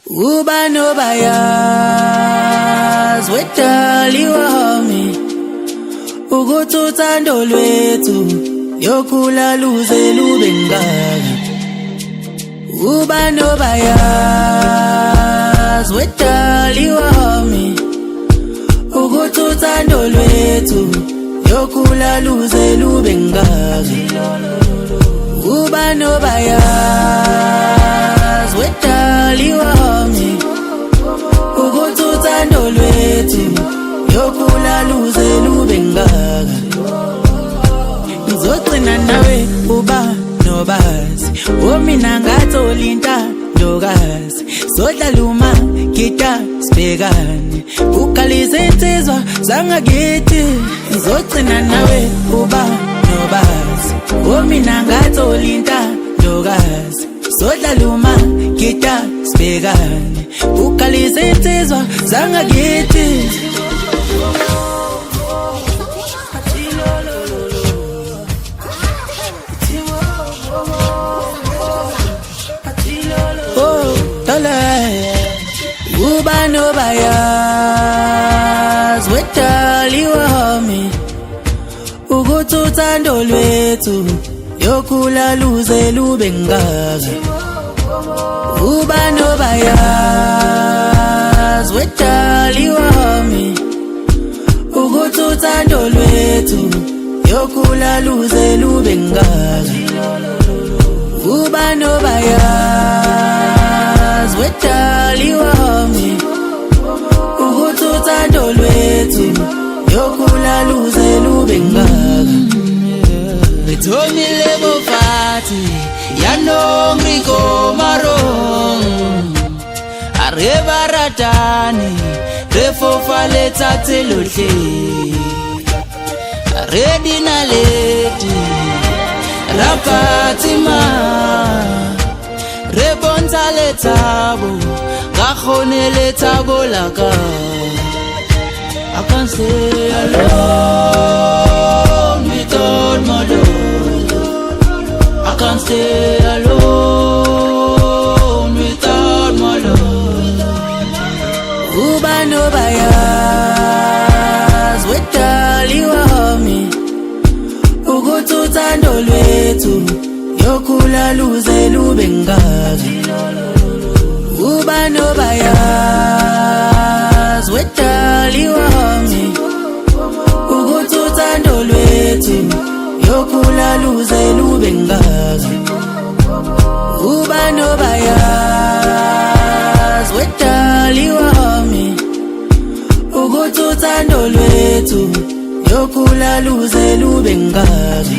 Uba no bayaz wedali wami ukuthi uthando lwethu yokhula luze lube ngaka. Uba no bayaz wedali wami ukuthi uthando lwethu yokhula luze lube ngaka. Uba no bayaz wedali wami ukuthi uthando lwethu yokhula luze lube ngaka. Ngizogcina nawe uba nobazi omina ngathola intandokazi sodlala uma gita sibhekane uqalise insizwa zangakithi. Ngizogcina nawe uba nobazi omina ngathola intandokazi sodlala uma gita sibhekane uqalise insizwa zangakithi. Uba no bayaz wedali wami ukuthi uthando lwethu yokhula luze lube ngaka. Uba no bayaz wedali wami ukuthi uthando lwethu yokhula luze lube ngaka. Uba no bayaz wedali wami ukuthi uthando lwethu yokhula luze lube ngaka. Ngithomile bofati yanongiko marong arebaratani refofale tatselohle redina leti rapatima rebonza letabo gahone letabo laka. I can't stay alone without my love. I can't stay alone without my love. Uba no bayaz wedali wami ukuthi uthando lwethu yokhula luze lube ngaka. Uba no bayaz wedali wami ukuthi uthando lwethu yokhula luze lube ngaka. Uba no bayaz wedali wami ukuthi uthando lwethu yokhula luze lube ngaka.